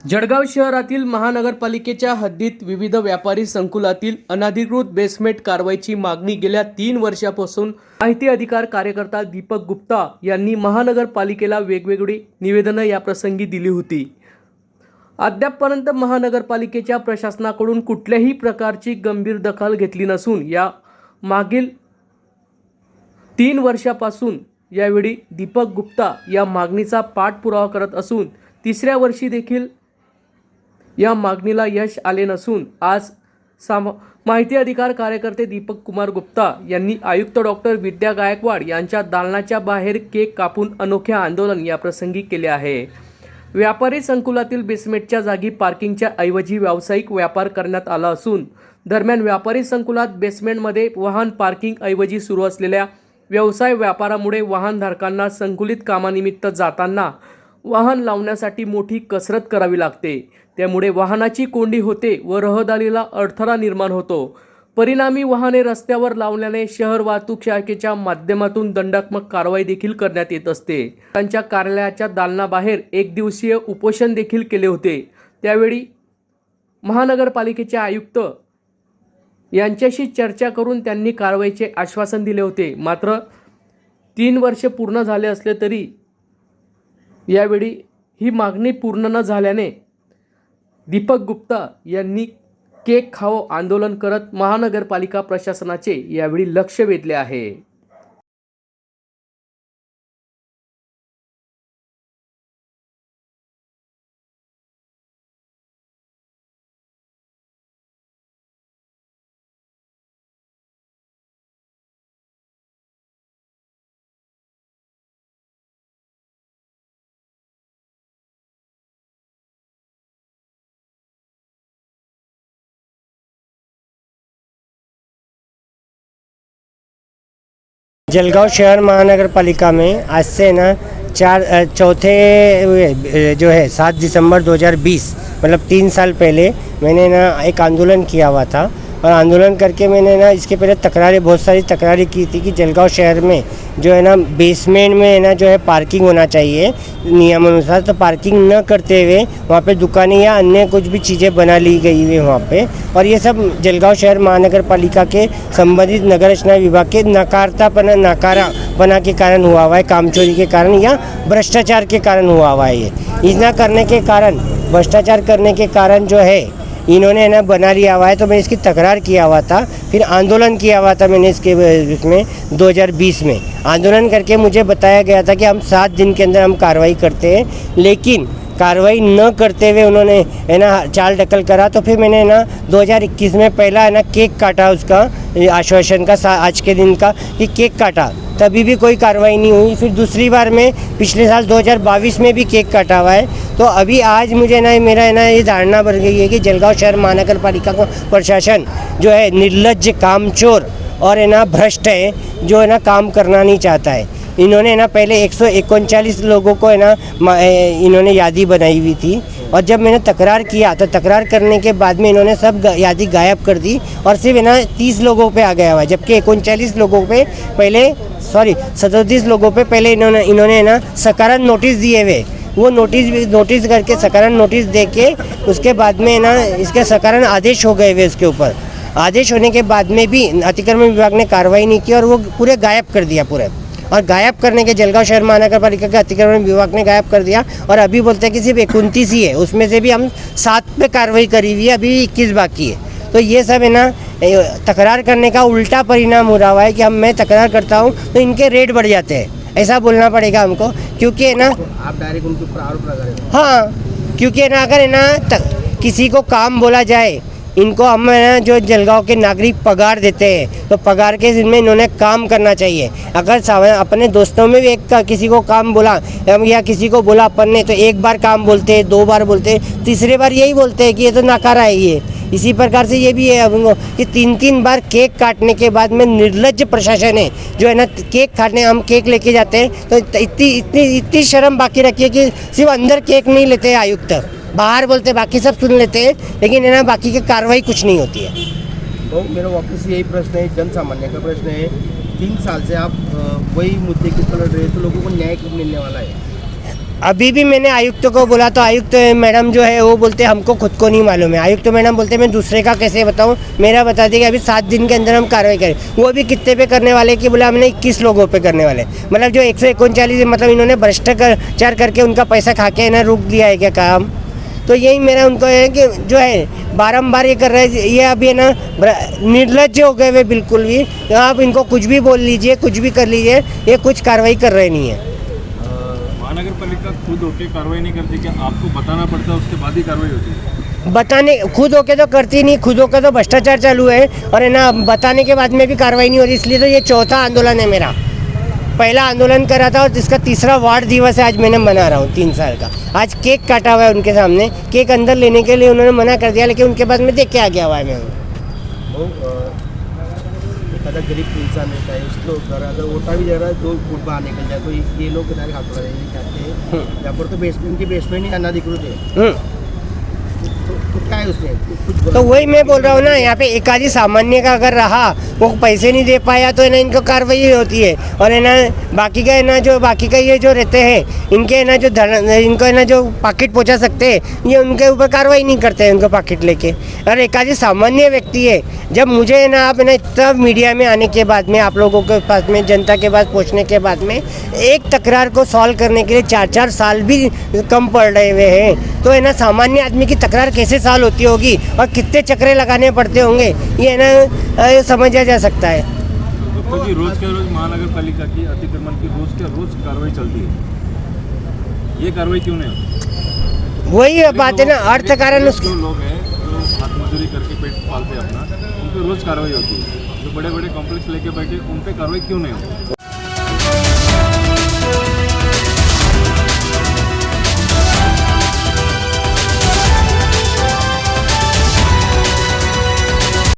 जळगाव शहरातील महानगरपालिकेच्या हद्दीत विविध व्यापारी संकुलातील अनधिकृत बेसमेंट कारवाईची मागणी गेल्या 3 वर्षांपासून माहिती अधिकार कार्यकर्ता दीपक गुप्ता यांनी महानगरपालिकेला वेगवेगळी निवेदने याप्रसंगी दिली होती। अद्यापपर्यंत महानगरपालिकेच्या प्रशासनाकडून कुठल्याही प्रकारची गंभीर दखल घेतली नसून या मागील 3 वर्षांपासून यावेळी दीपक गुप्ता या मागणीचा पाठपुरावा करत असून तिसऱ्या वर्षी देखील या मागणीला यश आले नसून आज माहिती अधिकार कार्यकर्ते दीपक कुमार गुप्ता यांनी आयुक्त डॉक्टर विद्या गायकवाड यांच्या दालनाच्या बाहेर केक कापून अनोखे आंदोलन या प्रसंगी केले आहे। व्यापारी संकुलातील बेसमेंटच्या जागी पार्किंगच्या ऐवजी व्यावसायिक व्यापार करण्यात आला असून दरम्यान व्यापारी संकुलात बेसमेंटमध्ये वाहन पार्किंग ऐवजी सुरू असलेल्या व्यवसाय व्यापारामुळे वाहनधारकांना संकुलित कामानिमित्त जाताना वाहन लावण्यासाठी मोठी कसरत करावी लागते। त्यामुळे वाहनाची कोंडी होते व रहदारीला अडथळा निर्माण होतो। परिणामी वाहने रस्त्यावर लावल्याने शहर वाहतूक शाखेच्या माध्यमातून दंडात्मक कारवाई देखील करण्यात येत असते। त्यांच्या कार्यालयाच्या दालनाबाहेर एक दिवसीय उपोषण देखील केले होते। त्यावेळी महानगरपालिकेचे आयुक्त यांच्याशी चर्चा करून त्यांनी कारवाईचे आश्वासन दिले होते। मात्र 3 वर्ष पूर्ण झाले असले तरी यावेळी ही मागणी पूर्ण न झाल्याने दीपक गुप्ता यांनी केक खाओ आंदोलन करत महानगरपालिका प्रशासनाचे यावेळी लक्ष वेधले आहे। जलगांव शहर महानगर पालिका में आज से ना चौथे जो है 7 दिसंबर 2020 मतलब 3 साल पहले मैंने ना एक आंदोलन किया हुआ था। और आंदोलन करके मैंने ना इसके पहले बहुत सारी तकरारें की थी कि जलगांव शहर में जो है ना बेसमेंट में है ना जो है पार्किंग होना चाहिए नियमानुसार। तो पार्किंग न करते हुए वहाँ पे दुकानें या अन्य कुछ भी चीज़ें बना ली गई हुई वहाँ पे। और ये सब जलगांव शहर महानगर पालिका के संबंधित नगर रचना विभाग के नकारापना के कारण हुआ हुआ है, कामचोरी के कारण या भ्रष्टाचार के कारण हुआ हुआ है। ये इतना करने के कारण भ्रष्टाचार करने के कारण जो है इन्होंने ना बना लिया हुआ है। तो मैं इसकी तकरार किया हुआ था, फिर आंदोलन किया हुआ था मैंने इसके इसमें 2020 में आंदोलन करके मुझे बताया गया था कि हम 7 दिन के अंदर हम कार्रवाई करते हैं, लेकिन कार्रवाई न करते हुए उन्होंने है ना चाल ढकल करा। तो फिर मैंने ना 2021 में पहला है ना केक काटा उसका आश्वासन का आज के दिन का कि केक काटा, तभी भी कोई कार्रवाई नहीं हुई। फिर दूसरी बार में पिछले साल 2022 में भी केक काटा हुआ है। तो अभी आज मुझे ना मेरा है ना ये धारणा बढ़ गई है कि जलगांव शहर महानगर पालिका का प्रशासन जो है निर्लज्ज, कामचोर और है ना भ्रष्ट है, जो है ना काम करना नहीं चाहता है। इन्होंने ना पहले 139 लोगों को है ना इन्होंने यादी बनाई हुई थी, और जब मैंने तकरार किया तो तकरार करने के बाद में इन्होंने सब यादी गायब कर दी और सिर्फ है ना 30 लोगों पे आ गया हुआ है। जबकि 39 लोगों पे पहले 37 लोगों पे पहले इन्होंने ना सकारण नोटिस दिए हुए। वो नोटिस करके सकारण नोटिस दे के उसके बाद में ना इसके सकारण आदेश हो गए हुए। उसके ऊपर आदेश होने के बाद में भी अतिक्रमण विभाग ने कार्रवाई नहीं की और वो पूरे गायब कर दिया पूरे। और गायब करने के जलगांव शहर महानगर पालिका के अतिक्रमण विभाग ने गायब कर दिया। और अभी बोलते हैं कि सिर्फ 29 ही है, उसमें से भी हम 7 पे कार्रवाई करी हुई है, अभी 21 बाकी है। तो ये सब है ना तकरार करने का उल्टा परिणाम हो रहा है कि मैं तकरार करता हूँ तो इनके रेट बढ़ जाते हैं, ऐसा बोलना पड़ेगा हमको। क्योंकि है ना आप डायरेक्ट उनके ऊपर आरोप लगा रहे हैं। हाँ, क्योंकि है ना अगर है ना किसी को काम बोला जाए, इनको हम जो जलगांव के नागरिक पगार देते हैं तो पगार के जिनमें इन्होंने काम करना चाहिए। अगर अपने दोस्तों में भी किसी को काम बोला या किसी को बोला अपन ने, तो 1 बार काम बोलते हैं, 2 बार बोलते हैं, तीसरे बार यही बोलते हैं कि ये तो नकारा है ये। इसी प्रकार से ये भी है कि 3 बार केक काटने के बाद में निर्लज्ज प्रशासन है जो है ना केक काटने हम केक लेके जाते हैं तो इतनी शर्म बाकी रखी है कि सिर्फ अंदर केक नहीं लेते हैं आयुक्त, बाहर बोलते बाकी सब सुन लेते हैं, लेकिन है ना बाकी की कार्रवाई कुछ नहीं होती है। तो मेरा वापस यही प्रश्न है, जन सामान्य का प्रश्न है, 3 साल से आप वही मुद्दे के ऊपर लड़ रहे हैं, तो लोगों को न्याय कब मिलने वाला है? अभी भी मैंने आयुक्त को बोला तो आयुक्त मैडम जो है वो बोलते हमको खुद को नहीं मालूम है। आयुक्त मैडम बोलते मैं दूसरे का कैसे बताऊं, मेरा बता दी कि अभी 7 दिन के अंदर हम कार्रवाई करें। वो भी कितने पे करने वाले कि बोला हमने 21 लोगों पे करने वाले, मतलब जो 139 मतलब इन्होंने भ्रष्टाचार करके उनका पैसा खा के ना रोक दिया है क्या काम। तो यही मेरा उनको है कि जो है बारंबार ये कर रहे हैं, ये अभी है ना निर्लज्ज हो गए वे बिल्कुल भी। आप इनको कुछ भी बोल लीजिए, कुछ भी कर लीजिए, ये कुछ कार्रवाई कर रहे नहीं है। महानगर पालिका खुद होके कार्रवाई नहीं करती क्या? आपको बताना पड़ता है, उसके बाद ही कार्रवाई होती है? बताने खुद होके तो करती नहीं, खुद होके तो भ्रष्टाचार चालू है और है ना बताने के बाद में भी कार्रवाई नहीं हो रही। इसलिए तो ये चौथा आंदोलन है मेरा। पहला आंदोलन करा था और इसका तीसरा वार्ड दिवस है आज मैंने मना रहा हूँ 3 साल का। आज केक काटा हुआ है उनके सामने, केक अंदर लेने के लिए उन्होंने मना कर दिया, लेकिन उनके बाद में देख के आ गया हुआ है मैं। एखादा गरीब इंसान रहता है, उसको घराचा ओटा भी जरा 2 फुट बाहर निकल जाए तो ये लोग किनारे हाथ लगा चाहते हैं। यहाँ पर तो बेसमेंट की बेसमेंट ही अनाधिकृत है। तो क्या है उसमें कुछ तो वही मैं बोल रहा हूँ ना, यहाँ पे एक आधी सामान्य का अगर रहा वो पैसे नहीं दे पाया तो है ना इनको कार्रवाई होती है। और है ना बाकी का है ना जो बाकी का ये जो रहते हैं इनके है ना जो इनको है ना जो पाकिट पहुँचा सकते हैं ये उनके ऊपर कार्रवाई नहीं करते हैं उनको पाकिट लेके। और एक आधी सामान्य व्यक्ति है, जब मुझे है ना आप है ना इतना मीडिया में आने के बाद में आप लोगों के पास में जनता के पास पहुँचने के बाद में एक तकरार को सॉल्व करने के लिए 4-4 साल भी कम पड़ रहे हुए हैं, तो है ना सामान्य आदमी की तकरार कैसे सॉल्व होती होगी और कितने चक्रे लगाने पड़ते होंगे ये है ना समझा जा सकता है। तो जी रोज के रोज महानगर पालिका की अतिक्रमण की रोज के रोज कार्रवाई चलती है, ये कार्रवाई क्यों नहीं होती? वही बात है ना, अर्थ कारण उसके जो लोग हैं जो हाथ मजदूरी करके पेट पालते हैं अपना, उन पे रोज कार्रवाई होती है। जो बड़े बड़े कॉम्प्लेक्स लेके बैठे उन पे कार्रवाई क्यों नहीं होती?